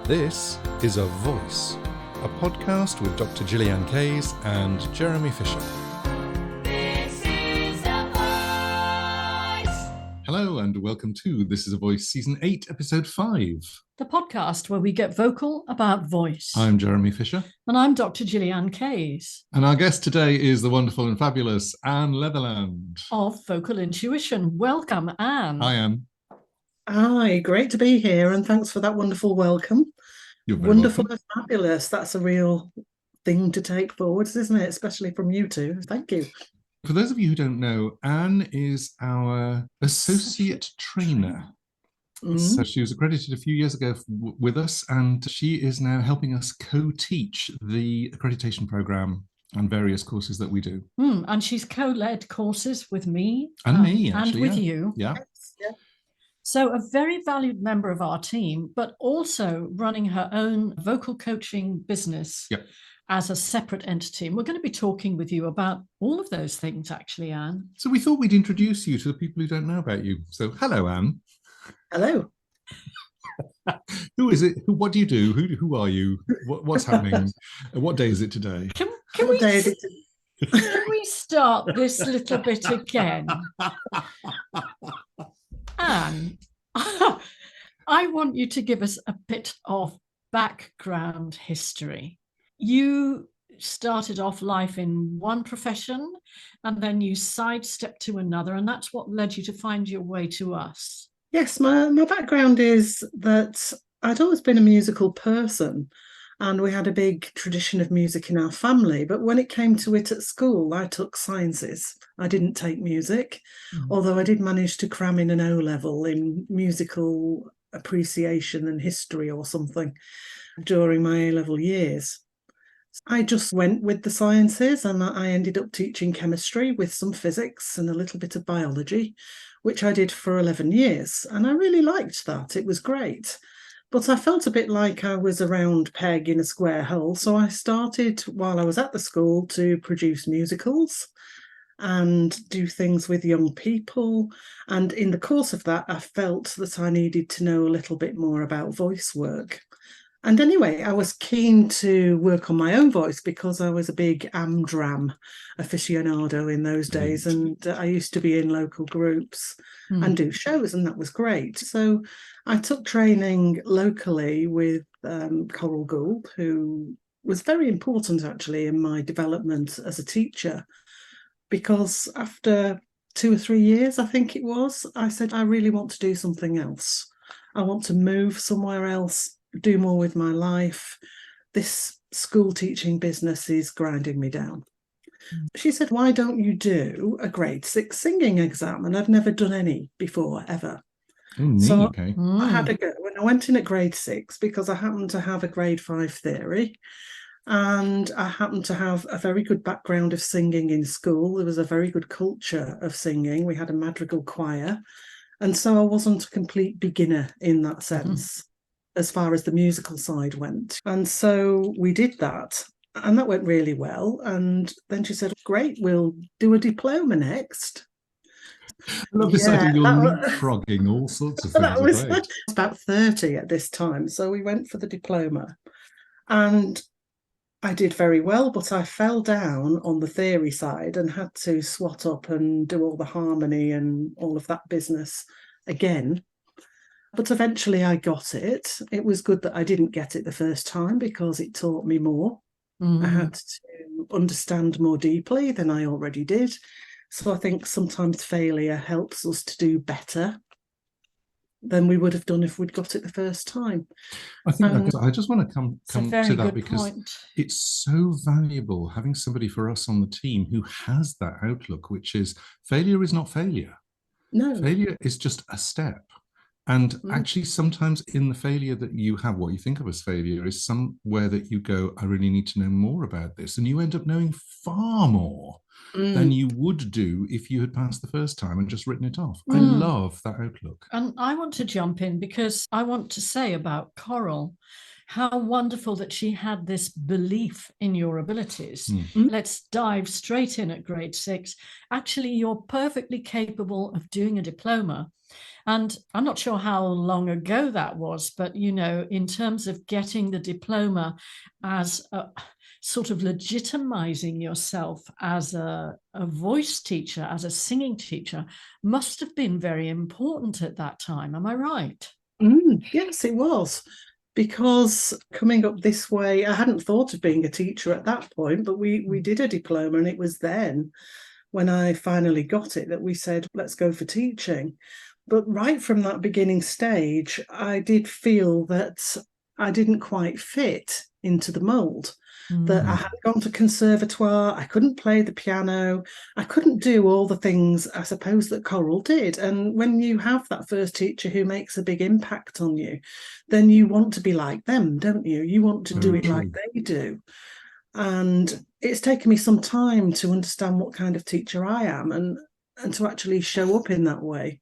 This is A Voice, a podcast with Dr. Gillian Kayes and Jeremy Fisher. This is A Voice. Hello and welcome to This is A Voice, Season 8, Episode 5. The podcast where we get vocal about voice. I'm Jeremy Fisher. And I'm Dr. Gillian Kayes. And our guest today is the wonderful and fabulous Anne Leatherland. Of Vocal Intuition. Welcome, Anne. Hi, Anne. Hi, great to be here, and thanks for that wonderful welcome. You're very Wonderful welcome. and fabulous. That's a real thing to take forwards, isn't it? Especially from you two. Thank you. For those of you who don't know, Anne is our associate trainer. So she was accredited a few years ago with us, and she is now helping us co-teach the Accreditation Programme and various courses that we do. And she's co-led courses with me. And me, actually. And with you. Yeah. Yeah. So a very valued member of our team, but also running her own vocal coaching business as a separate entity. And we're going to be talking with you about all of those things, actually, Anne. So we thought we'd introduce you to the people who don't know about you. So hello, Anne. Hello. Who is it? What do you do? Who are you? What's happening? What day is it today? Can What day is it? we start this little bit again? Anne, I want you to give us a bit of background history. You started off life in one profession and then you sidestepped to another, and that's what led you to find your way to us. Yes, my background is that I'd always been a musical person, and we had a big tradition of music in our family. But when it came to it at school, I took sciences. I didn't take music, although I did manage to cram in an O-level in musical appreciation and history or something during my A-level years. I just went with the sciences, and I ended up teaching chemistry with some physics and a little bit of biology, which I did for 11 years. And I really liked that. It was great. But I felt a bit like I was a round peg in a square hole. So I started, while I was at the school, to produce musicals and do things with young people. And in the course of that, I felt that I needed to know a little bit more about voice work. And anyway, I was keen to work on my own voice because I was a big Amdram aficionado in those days. And I used to be in local groups and do shows, and that was great. So I took training locally with Coral Gould, who was very important actually in my development as a teacher, because after 2 or 3 years, I think it was, I said, I really want to do something else. I want to move somewhere else, do more with my life. This school teaching business is grinding me down. She said, why don't you do a grade 6 singing exam? And I'd never done any before, ever. So I had a go, and I went in at grade 6 because I happened to have a grade 5 theory, and I happened to have a very good background of singing in school. There was a very good culture of singing. We had a madrigal choir, and so I wasn't a complete beginner in that sense as far as the musical side went. And so we did that, and that went really well. And then she said, great, we'll do a diploma next. I love this idea you're leapfrogging all sorts of things. That was about 30 at this time. So we went for the diploma. And I did very well, but I fell down on the theory side and had to swat up and do all the harmony and all of that business again. But eventually I got it. It was good that I didn't get it the first time because it taught me more. I had to understand more deeply than I already did. So I think sometimes failure helps us to do better than we would have done if we'd got it the first time. I think I just want to come to that because point. It's so valuable having somebody for us on the team who has that outlook, which is failure is not failure. No. Failure is just a step. And actually, sometimes in the failure that you have, what you think of as failure is somewhere that you go, I really need to know more about this. And you end up knowing far more than you would do if you had passed the first time and just written it off. I love that outlook. And I want to jump in because I want to say about Coral, how wonderful that she had this belief in your abilities. Let's dive straight in at grade 6. Actually, you're perfectly capable of doing a diploma. And I'm not sure how long ago that was, but, you know, in terms of getting the diploma as a sort of legitimizing yourself as a voice teacher, as a singing teacher, must have been very important at that time. Am I right? Yes, it was. Because coming up this way, I hadn't thought of being a teacher at that point, but we did a diploma, and it was then when I finally got it that we said, let's go for teaching. But right from that beginning stage, I did feel that I didn't quite fit into the mould. That I had gone to conservatoire, I couldn't play the piano, I couldn't do all the things I suppose that choral did. And when you have that first teacher who makes a big impact on you, then you want to be like them, don't you? You want to do it like they do. And it's taken me some time to understand what kind of teacher I am and to actually show up in that way.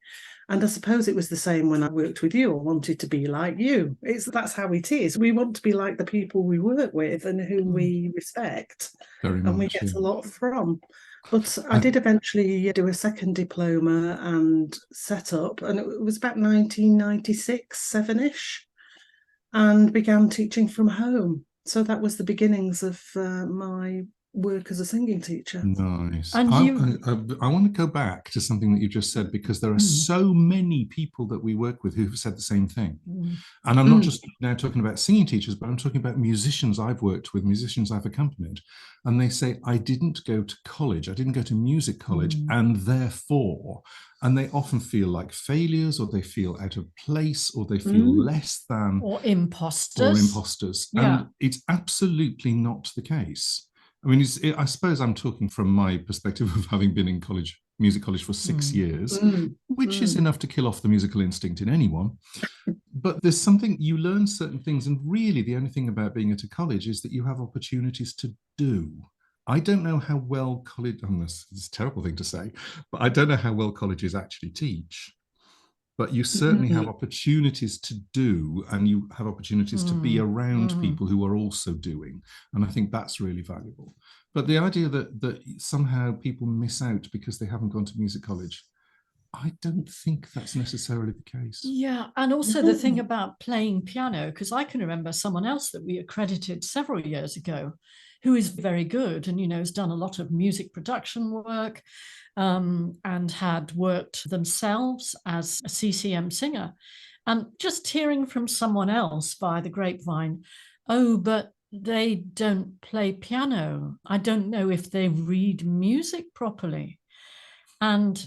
And I suppose it was the same when I worked with you. I wanted to be like you. That's how it is. We want to be like the people we work with and whom we respect. Very And we much, get yeah. a lot from. But I did eventually do a second diploma and set up, and it was about 1996, 7-ish, and began teaching from home. So that was the beginnings of my work as a singing teacher. Nice. And I want to go back to something that you just said, because there are so many people that we work with who've said the same thing. And I'm not just now talking about singing teachers, but I'm talking about musicians I've worked with, musicians I've accompanied. And they say, I didn't go to college, I didn't go to music college, and therefore, and they often feel like failures, or they feel out of place, or they feel less than. Or imposters. Yeah. And it's absolutely not the case. I mean, I suppose I'm talking from my perspective of having been in college, music college for 6 years, which is enough to kill off the musical instinct in anyone. But there's something, you learn certain things, and really the only thing about being at a college is that you have opportunities to do. I don't know how well college, this is a terrible thing to say, but I don't know how well colleges actually teach. But you certainly have opportunities to do, and you have opportunities to be around people who are also doing. And I think that's really valuable. But the idea that somehow people miss out because they haven't gone to music college, I don't think that's necessarily the case. Yeah, and also the thing about playing piano, because I can remember someone else that we accredited several years ago who is very good and, you know, has done a lot of music production work, and had worked themselves as a CCM singer. And just hearing from someone else via the grapevine, oh, but they don't play piano. I don't know if they read music properly. And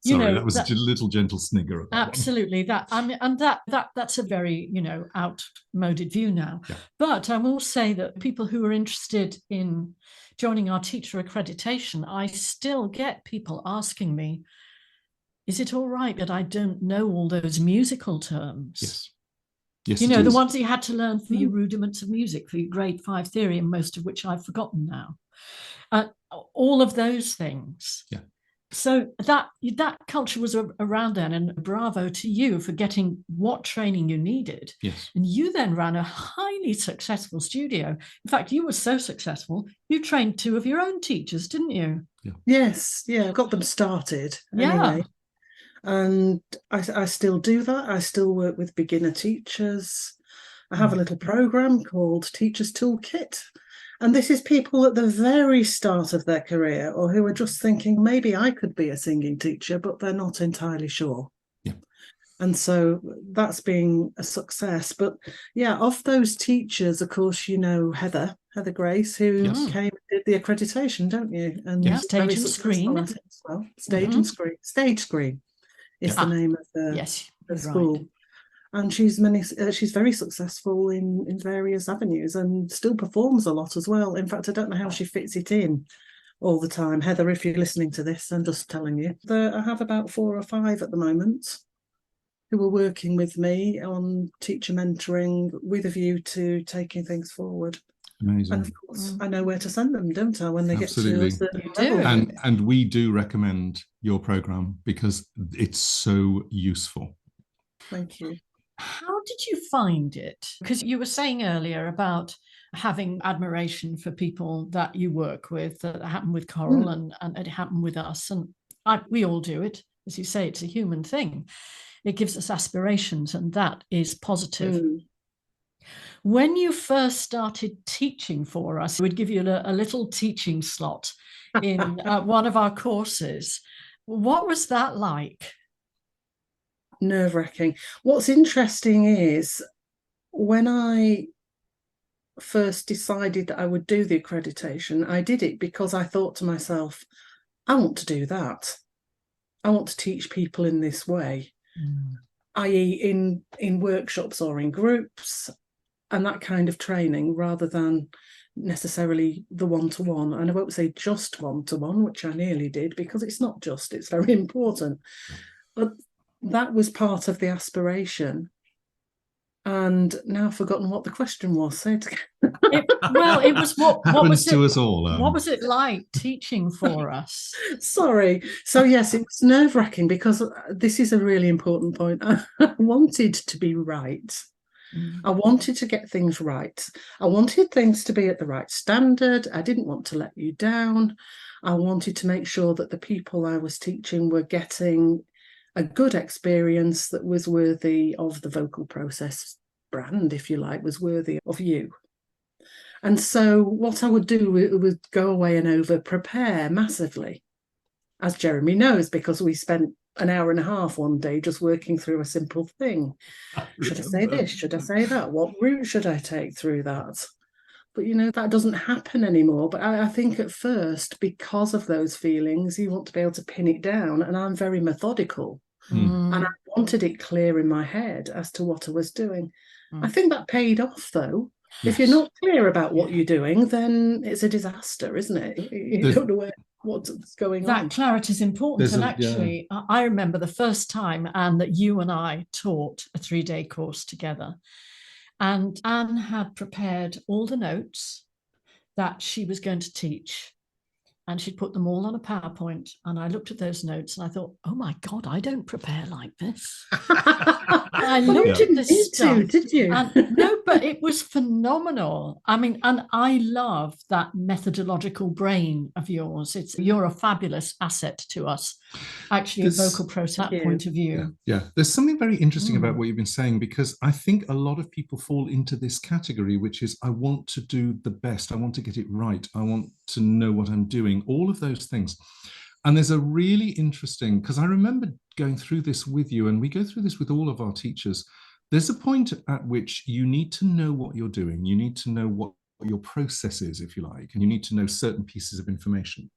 sorry, that was a little gentle snigger. Absolutely, that I mean, and that's a very, you know, outmoded view now. Yeah. But I will say that people who are interested in joining our teacher accreditation, I still get people asking me, "Is it all right that I don't know all those musical terms?" Yes. Yes, you know, the ones that you had to learn for your rudiments of music, for your grade 5 theory, and most of which I've forgotten now. All of those things. Yeah. So that culture was around then, and bravo to you for getting what training you needed. Yes. And you then ran a highly successful studio. In fact, you were so successful, you trained 2 of your own teachers, didn't you? Yeah. Yes, yeah, got them started anyway. And I still do that. I still work with beginner teachers. I have a little program called Teachers Toolkit. And this is people at the very start of their career, or who are just thinking, maybe I could be a singing teacher, but they're not entirely sure. Yeah. And so that's been a success. But yeah, of those teachers, of course, you know Heather Grace, who came and did the accreditation, don't you? And Stage and Screen. As well. Stage and Screen. Stage Screen is the name of the school. Right. And she's very successful in various avenues, and still performs a lot as well. In fact, I don't know how she fits it in all the time. Heather, if you're listening to this, I'm just telling you. I have about 4 or 5 at the moment who are working with me on teacher mentoring with a view to taking things forward. Amazing. And of course, I know where to send them, don't I, when they Absolutely. get to a certain level. And we do recommend your program because it's so useful. Thank you. How did you find it? Because you were saying earlier about having admiration for people that you work with, that happened with Coral and it happened with us. And we all do it. as you say, it's a human thing. It gives us aspirations, and that is positive. When you first started teaching for us, we'd give you a little teaching slot in one of our courses. What was that like? Nerve-wracking. What's interesting is when I first decided that I would do the accreditation, I did it because I thought to myself, I want to do that. I want to teach people in this way, i.e. in workshops or in groups and that kind of training, rather than necessarily the one-to-one. And I won't say just one-to-one, which I nearly did, because it's not just, it's very important. But that was part of the aspiration. And now I've forgotten what the question was. Say it again. It was what Happens was to it, us all. What was it like teaching for us? Sorry. So yes, it was nerve-wracking because this is a really important point. I wanted to be right. I wanted to get things right. I wanted things to be at the right standard. I didn't want to let you down. I wanted to make sure that the people I was teaching were getting a good experience that was worthy of the VocalProcess brand, if you like, was worthy of you. And so what I would do was go away and over-prepare massively, as Jeremy knows, because we spent an hour and a half one day just working through a simple thing. Should I say this? Should I say that? What route should I take through that? But, you know, that doesn't happen anymore. But I think at first, because of those feelings, you want to be able to pin it down. And I'm very methodical. And I wanted it clear in my head as to what I was doing. I think that paid off, though. If you're not clear about what you're doing, then it's a disaster, isn't it? You don't know what's going on. That clarity is important. And actually, I remember the first time, Anne, that you and I taught a 3-day course together. And Anne had prepared all the notes that she was going to teach. And she'd put them all on a PowerPoint. And I looked at those notes and I thought, oh my God, I don't prepare like this. I looked at this stuff. Did you? No, but it was phenomenal. I mean, and I love that methodological brain of yours. You're a fabulous asset to us, actually, a VocalProcess point of view. Yeah, there's something very interesting about what you've been saying, because I think a lot of people fall into this category, which is, I want to do the best. I want to get it right. I want to know what I'm doing, all of those things. And there's a really interesting, because I remember going through this with you, and we go through this with all of our teachers. There's a point at which you need to know what you're doing. You need to know what your process is, if you like, and you need to know certain pieces of information.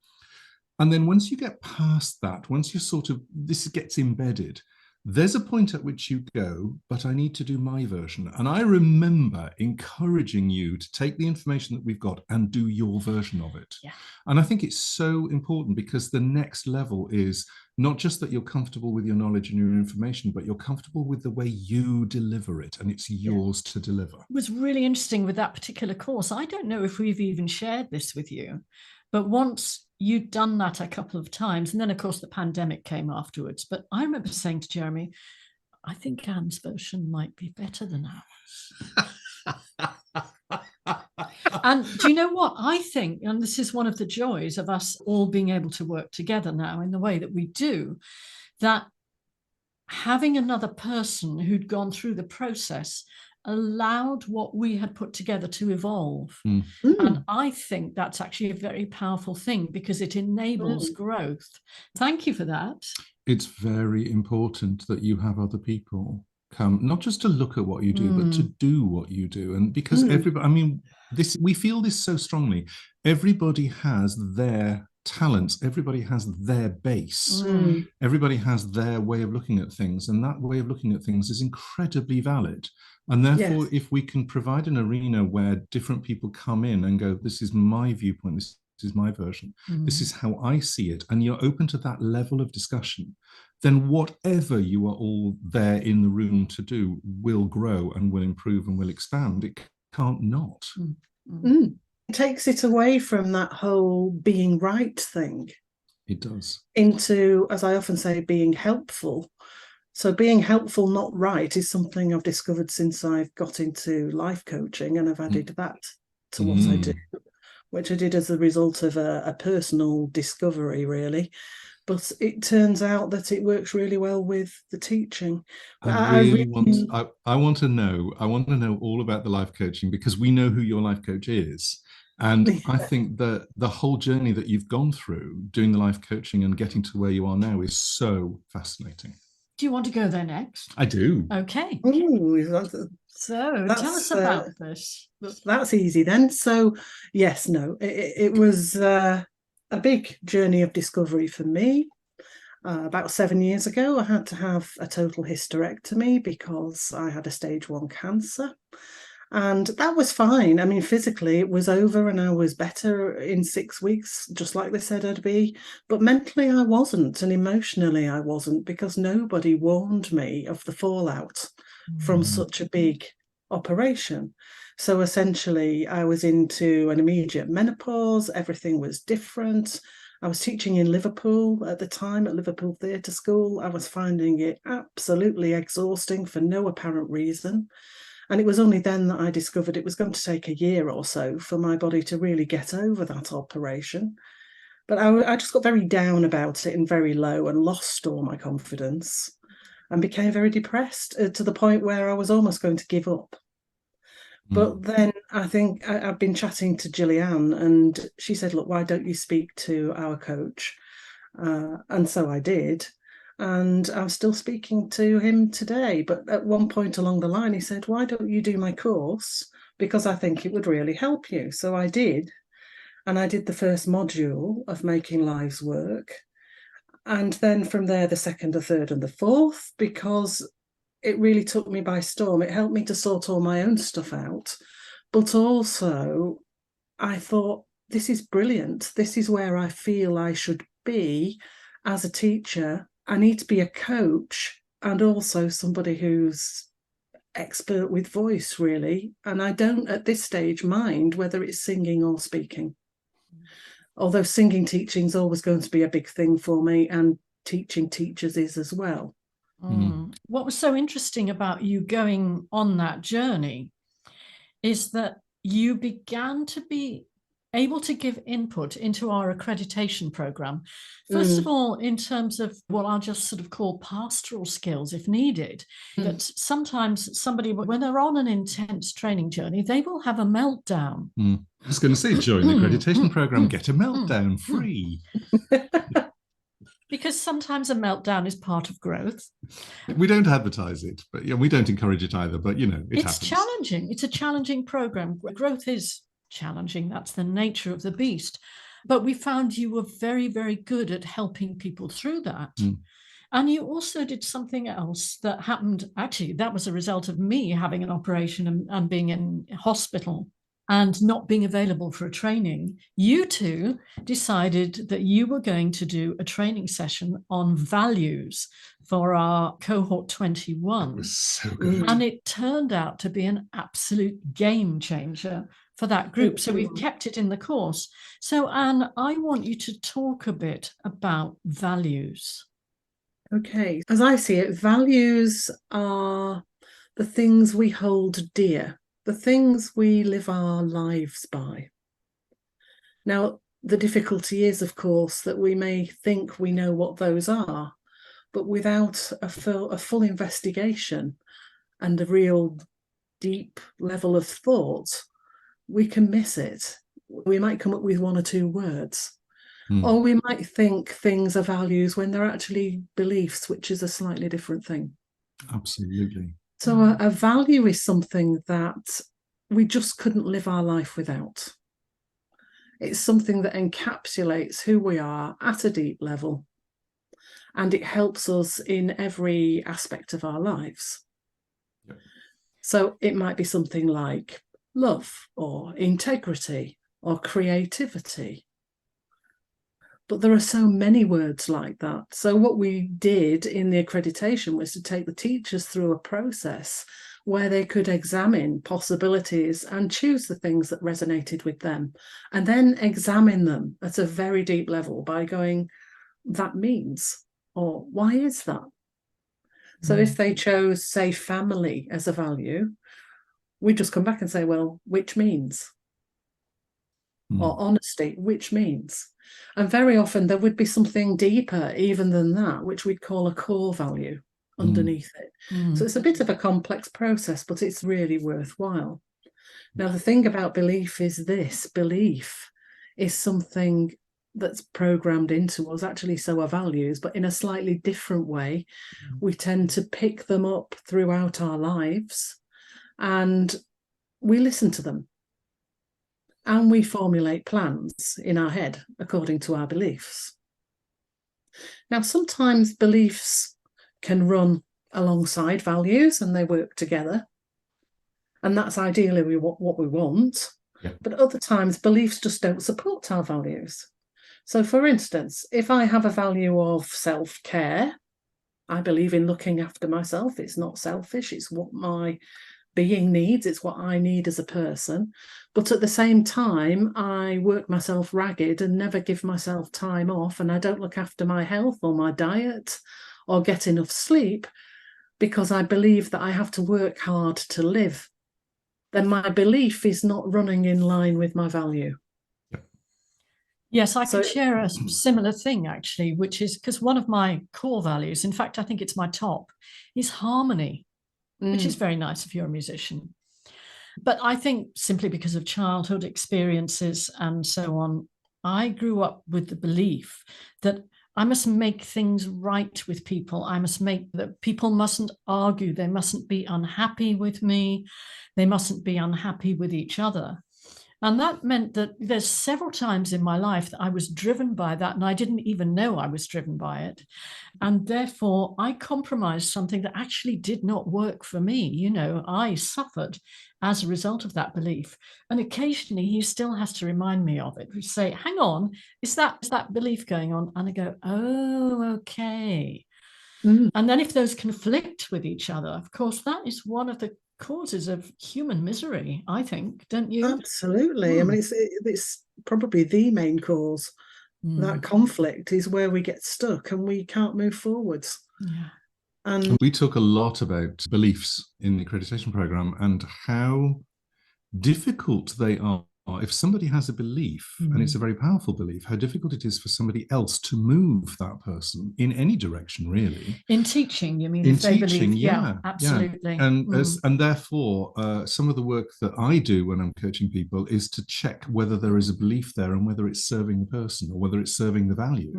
And then once you get past that, once you this gets embedded, there's a point at which you go, but I need to do my version. And I remember encouraging you to take the information that we've got and do your version of it. Yeah. And I think it's so important, because the next level is not just that you're comfortable with your knowledge and your information, but you're comfortable with the way you deliver it, and it's yours to deliver. It was really interesting with that particular course. I don't know if we've even shared this with you, but once you'd done that a couple of times, and then of course the pandemic came afterwards. But I remember saying to Jeremy, I think Anne's version might be better than ours. And do you know what I think? And this is one of the joys of us all being able to work together now in the way that we do, that having another person who'd gone through the process allowed what we had put together to evolve. And I think that's actually a very powerful thing, because it enables growth. Thank you for that. It's very important that you have other people come, not just to look at what you do, but to do what you do. And because everybody, I mean, we feel this so strongly. Everybody has their talents, everybody has their base, everybody has their way of looking at things, and that way of looking at things is incredibly valid. And therefore, if we can provide an arena where different people come in and go, this is my viewpoint, this is my version, this is how I see it, and you're open to that level of discussion, then whatever you are all there in the room to do will grow and will improve and will expand. It can't not. It takes it away from that whole being right thing. It does. Into, as I often say, being helpful. So being helpful, not right, is something I've discovered since I've got into life coaching, and I've added that to what I do, which I did as a result of a personal discovery, really. but it turns out that it works really well with the teaching. I really I want to know all about the life coaching, because we know who your life coach is. And I think that the whole journey that you've gone through doing the life coaching and getting to where you are now is so fascinating. Do you want to go there next? I do. Okay. Ooh, So tell us about this. That's easy then. So yes, no, it was a big journey of discovery for me. About 7 years ago, I had to have a total hysterectomy because I had a stage 1 cancer. And that was fine. I mean, physically, it was over and I was better in 6 weeks, just like they said I'd be. But mentally, I wasn't. And emotionally, I wasn't, because nobody warned me of the fallout from such a big operation. So essentially, I was into an immediate menopause. Everything was different. I was teaching in Liverpool at the time, at Liverpool Theatre School. I was finding it absolutely exhausting for no apparent reason. And it was only then that I discovered it was going to take a year or so for my body to really get over that operation. But I just got very down about it and very low and lost all my confidence and became very depressed to the point where I was almost going to give up. But then I think I've been chatting to Gillian and she said, look, why don't you speak to our coach? And so I did. And I'm still speaking to him today. But at one point along the line, he said, why don't you do my course? Because I think it would really help you. So I did. And I did the first module of Making Lives Work. And then from there, the second, the third, and the fourth, because it really took me by storm. It helped me to sort all my own stuff out. But also, I thought, this is brilliant. This is where I feel I should be as a teacher. I need to be a coach and also somebody who's expert with voice, really. And I don't at this stage mind whether it's singing or speaking. Although singing teaching is always going to be a big thing for me, and teaching teachers is as well. What was so interesting about you going on that journey is that you began to be able to give input into our accreditation program. First of all, in terms of what I'll just sort of call pastoral skills, if needed, that sometimes somebody, when they're on an intense training journey, they will have a meltdown. I was going to say, join the accreditation program, get a meltdown free. Because sometimes a meltdown is part of growth. We don't advertise it, but we don't encourage it either. But, it's happens. Challenging. It's a challenging program. Growth is challenging. That's the nature of the beast. But we found you were very, very good at helping people through that. And you also did something else that happened. Actually, that was a result of me having an operation and being in hospital and not being available for a training. You two decided that you were going to do a training session on values for our cohort 21. It was so good. And it turned out to be an absolute game changer for that group. So we've kept it in the course. So Anne, I want you to talk a bit about values. Okay. As I see it, values are the things we hold dear, the things we live our lives by. Now, the difficulty is, of course, that we may think we know what those are, but without a full investigation and a real deep level of thought, we can miss it. We might come up with one or two words, or we might think things are values when they're actually beliefs, which is a slightly different thing. Absolutely. So a value is something that we just couldn't live our life without. It's something that encapsulates who we are at a deep level, and it helps us in every aspect of our lives. Yep. So it might be something like love or integrity or creativity. But there are so many words like that. So what we did in the accreditation was to take the teachers through a process where they could examine possibilities and choose the things that resonated with them, and then examine them at a very deep level by going, that means, or why is that? So if they chose, say, family as a value, we just come back and say, well, which means? or honesty, which means. And very often there would be something deeper even than that, which we'd call a core value underneath it. So it's a bit of a complex process, but it's really worthwhile. Now, the thing about belief is this: belief is something that's programmed into us, actually so are values, but in a slightly different way. We tend to pick them up throughout our lives and we listen to them. And we formulate plans in our head according to our beliefs. Now, sometimes beliefs can run alongside values and they work together. And that's ideally what we want. Yeah. But other times, beliefs just don't support our values. So, for instance, if I have a value of self-care, I believe in looking after myself. It's not selfish. It's what my being needs. It's what I need as a person. But at the same time, I work myself ragged and never give myself time off, and I don't look after my health or my diet or get enough sleep because I believe that I have to work hard to live. Then my belief is not running in line with my value. Yes, I So- could share a similar thing, actually, which is because one of my core values, in fact, I think it's my top, is harmony, which is very nice if you're a musician. But I think simply because of childhood experiences and so on, I grew up with the belief that I must make things right with people. I must make that people mustn't argue. They mustn't be unhappy with me. They mustn't be unhappy with each other. And that meant that there's several times in my life that I was driven by that, and I didn't even know I was driven by it. And therefore, I compromised something that actually did not work for me. You know, I suffered as a result of that belief. And occasionally he still has to remind me of it. We say, hang on, is that belief going on? And I go, oh, okay. And then if those conflict with each other, of course, that is one of the causes of human misery, I think, don't you? Absolutely. I mean, it's probably the main cause. That conflict is where we get stuck and we can't move forwards. Yeah. And we talk a lot about beliefs in the accreditation program and how difficult they are. If somebody has a belief, and it's a very powerful belief, how difficult it is for somebody else to move that person in any direction, really. In teaching, you mean? In If they teaching, believe, yeah, absolutely. And therefore, some of the work that I do when I'm coaching people is to check whether there is a belief there and whether it's serving the person or whether it's serving the value.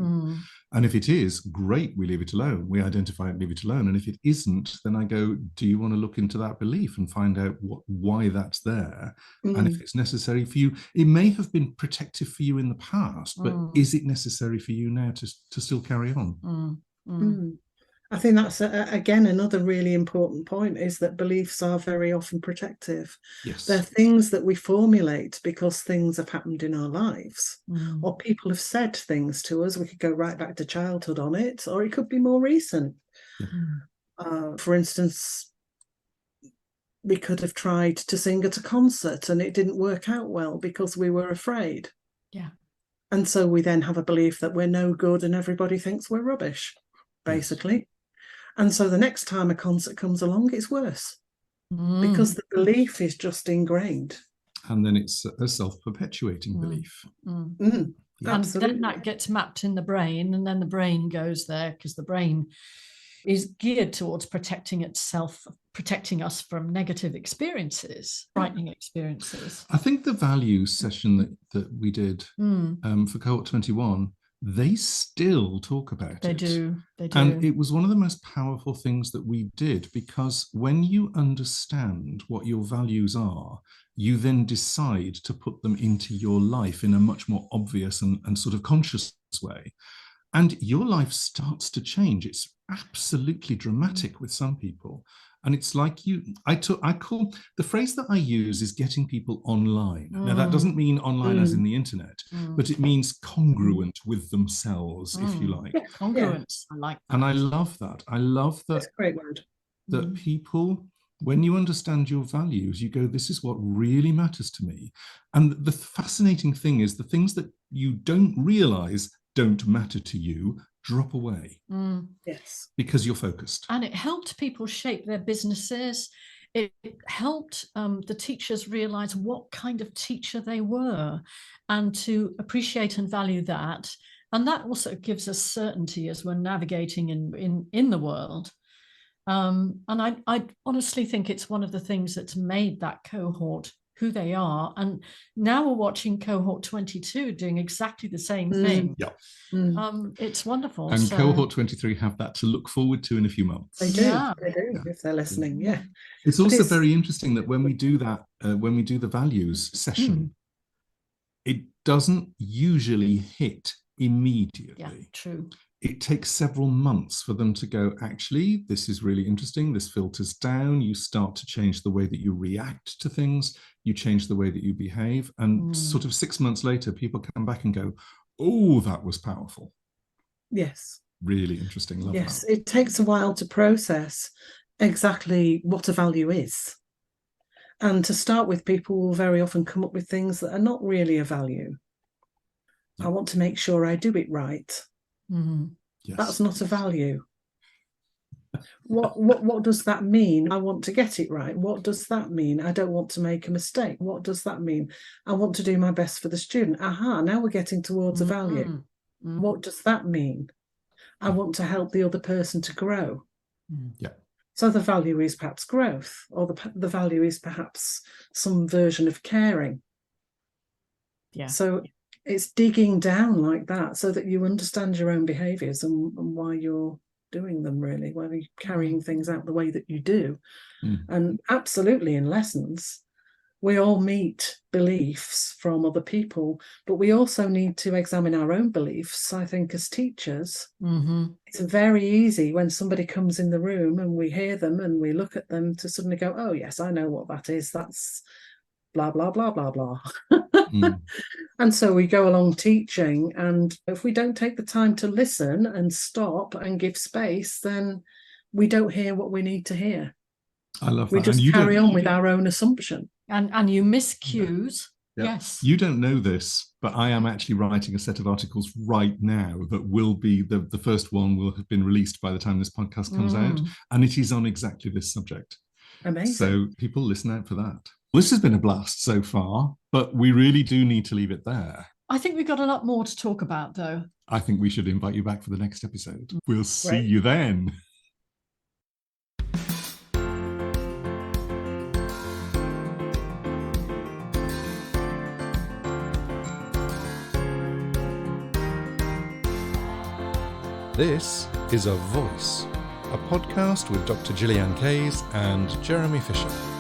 And if it is, great, we leave it alone. We identify it, leave it alone. And if it isn't, then I go, do you want to look into that belief and find out why that's there? And if it's necessary for you, it may have been protective for you in the past, but is it necessary for you now to still carry on? I think that's, again, another really important point is that beliefs are very often protective. Yes. They're things that we formulate because things have happened in our lives or people have said things to us. We could go right back to childhood on it, or it could be more recent. For instance, we could have tried to sing at a concert and it didn't work out well because we were afraid. Yeah. And so we then have a belief that we're no good and everybody thinks we're rubbish, basically. Yes. And so the next time a concert comes along, it's worse because the belief is just ingrained. And then it's a self-perpetuating belief. And then that gets mapped in the brain, and then the brain goes there because the brain is geared towards protecting itself, protecting us from negative experiences, frightening experiences. I think the values session that we did for cohort 21, they still talk about it. They do. And it was one of the most powerful things that we did, because when you understand what your values are, you then decide to put them into your life in a much more obvious and sort of conscious way. And your life starts to change. It's absolutely dramatic with some people. And it's like I call the phrase that I use is getting people online. Now, that doesn't mean online as in the internet, but it means congruent with themselves, if you like. Yeah, congruence. I like that. And I love that. I love that. That's a great word. That people, when you understand your values, you go, this is what really matters to me. And the fascinating thing is the things that you don't realize don't matter to you drop away. Yes. Because you're focused. And it helped people shape their businesses. it helped the teachers realize what kind of teacher they were, and to appreciate and value that. And that also gives us certainty as we're navigating in the world. And I honestly think it's one of the things that's made that cohort who they are. And now we're watching cohort 22 doing exactly the same thing. Yeah. It's wonderful. And cohort 23 have that to look forward to in a few months. They do, Yeah. they do, if they're listening, yeah. It's But also it's- very interesting that when we do that, when we do the values session, it doesn't usually hit immediately. Yeah, true. It takes several months for them to go, actually, this is really interesting. This filters down. You start to change the way that you react to things. You change the way that you behave. And sort of 6 months later, people come back and go, oh, that was powerful. Yes. Really interesting. Love Yes, that. it takes a while to process exactly what a value is. And to start with, people will very often come up with things that are not really a value. I want to make sure I do it right. Yes. That's not a value. What does that mean? I want to get it right. What does that mean? I don't want to make a mistake. What does that mean? I want to do my best for the student. Aha, now we're getting towards a value. What does that mean? I want to help the other person to grow. Yeah. So the value is perhaps growth, or the value is perhaps some version of caring. Yeah. So it's digging down like that so that you understand your own behaviours and why you're doing them, really, why you're carrying things out the way that you do. And absolutely, in lessons, we all meet beliefs from other people, but we also need to examine our own beliefs. I think as teachers, it's very easy when somebody comes in the room and we hear them and we look at them to suddenly go, oh yes, I know what that is. That's blah, blah, blah, blah, blah. And so we go along teaching, and if we don't take the time to listen and stop and give space, then we don't hear what we need to hear. I love that. We just And you carry don't- on with our own assumption. And you miss cues. Yeah. Yes. You don't know this, but I am actually writing a set of articles right now that will be, the first one will have been released by the time this podcast comes out. And it is on exactly this subject. Amazing. So people listen out for that. This has been a blast so far, but we really do need to leave it there. I think we've got a lot more to talk about, though. I think we should invite you back for the next episode. We'll see Great. you then. This is A Voice, a podcast with Dr. Gillian Kays and Jeremy Fisher.